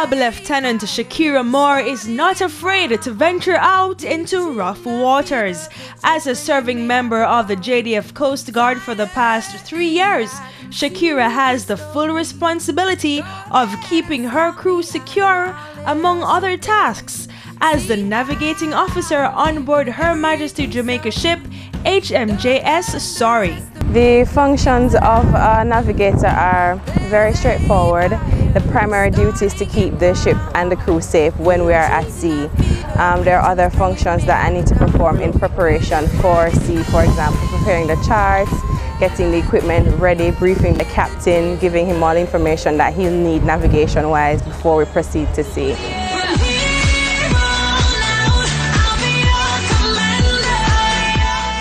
Sub Lieutenant Shakira Moore is not afraid to venture out into rough waters. As a serving member of the JDF Coast Guard for the past 3 years, Shakira has the full responsibility of keeping her crew secure, among other tasks, as the navigating officer on board Her Majesty Jamaica ship HMJS Sorry. The functions of a navigator are very straightforward. The primary duty is to keep the ship and the crew safe when we are at sea. There are other functions that I need to perform in preparation for sea, for example, preparing the charts, getting the equipment ready, briefing the captain, giving him all information that he'll need navigation-wise before we proceed to sea.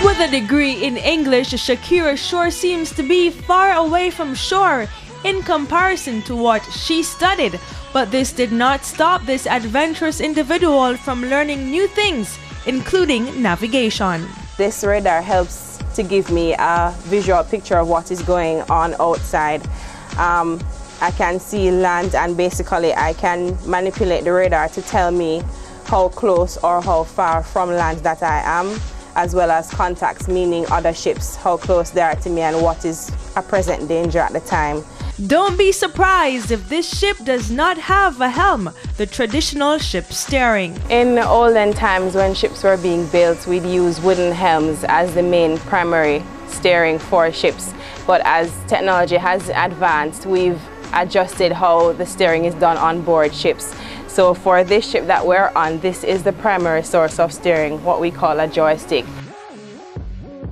With a degree in English, Shakira sure seems to be far away from shore in comparison to what she studied, but this did not stop this adventurous individual from learning new things, including navigation. This radar helps to give me a visual picture of what is going on outside. I can see land, and basically I can manipulate the radar to tell me how close or how far from land that I am, as well as contacts, meaning other ships, how close they are to me and what is a present danger at the time. Don't be surprised if this ship does not have a helm, the traditional ship steering. In olden times when ships were being built, we'd use wooden helms as the main primary steering for ships. But as technology has advanced, we've adjusted how the steering is done on board ships. So for this ship that we're on, this is the primary source of steering, what we call a joystick.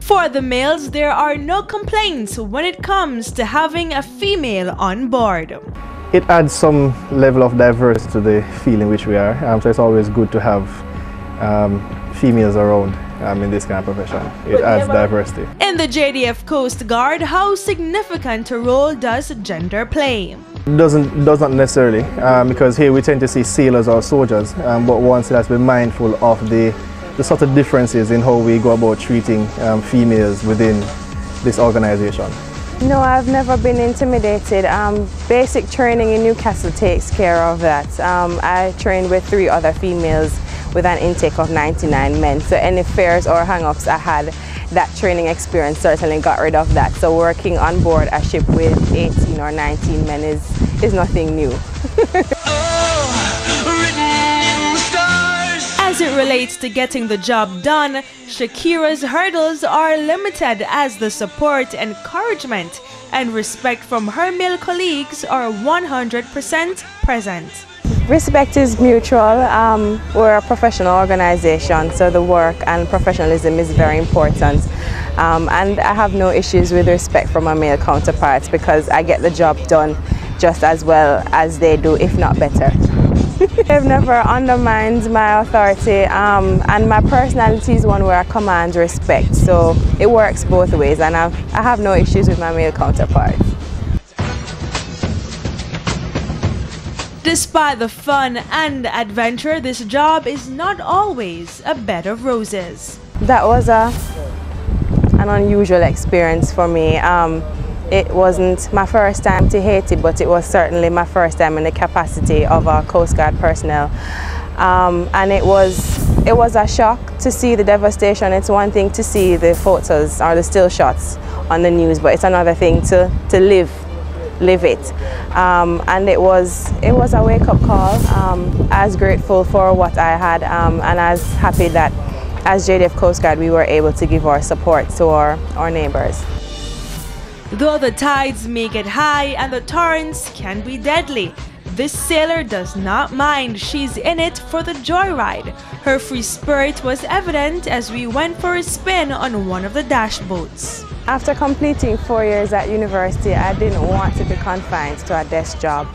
For the males, there are no complaints when it comes to having a female on board. It adds some level of diversity to the field in which we are, so it's always good to have females around in this kind of profession. It adds diversity. In the JDF Coast Guard, how significant a role does gender play? Does not necessarily, because here we tend to see sailors or soldiers, but one still has to be mindful of the sort of differences in how we go about treating females within this organization. No, I've never been intimidated. Basic training in Newcastle takes care of that. I trained with 3 other females with an intake of 99 men, so any fears or hang-ups I had, that training experience certainly got rid of that. So working on board a ship with 18 or 19 men is nothing new. As it relates to getting the job done, Shakira's hurdles are limited, as the support, encouragement, and respect from her male colleagues are 100% present. Respect is mutual. We're a professional organization, so the work and professionalism is very important. And I have no issues with respect from my male counterparts because I get the job done just as well as they do, if not better. They've never undermined my authority, and my personality is one where I command respect, so it works both ways, and I have no issues with my male counterparts. Despite the fun and adventure, this job is not always a bed of roses. That was an unusual experience for me. It wasn't my first time to Haiti, but it was certainly my first time in the capacity of a Coast Guard personnel. And it was a shock to see the devastation. It's one thing to see the photos or the still shots on the news, but it's another thing to live it. And it was a wake-up call. As grateful for what I had, and as happy that as JDF Coast Guard we were able to give our support to our neighbors. Though the tides may get high and the torrents can be deadly, this sailor does not mind. She's in it for the joyride. Her free spirit was evident as we went for a spin on one of the dash boats. After completing 4 years at university, I didn't want to be confined to a desk job.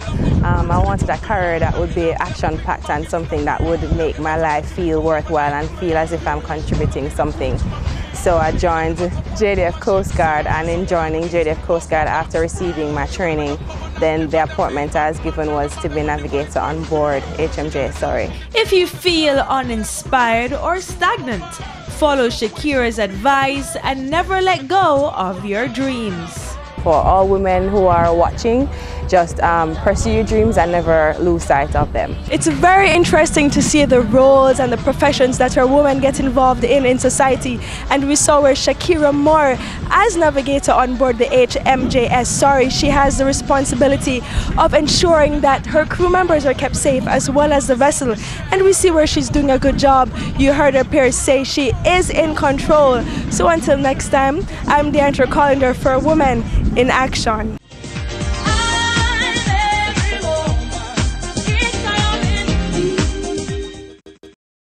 I wanted a career that would be action-packed and something that would make my life feel worthwhile and feel as if I'm contributing something. So I joined JDF Coast Guard, and in joining JDF Coast Guard after receiving my training, then the appointment I was given was to be navigator on board HMJ Sorry. If you feel uninspired or stagnant, follow Shakira's advice and never let go of your dreams. For all women who are watching, just pursue your dreams and never lose sight of them. It's very interesting to see the roles and the professions that our women get involved in society, and we saw where Shakira Moore, as navigator on board the HMJS, she has the responsibility of ensuring that her crew members are kept safe as well as the vessel, and we see where she's doing a good job. You heard her peers say she is in control. So until next time, I'm the anchor calendar for Women in Action.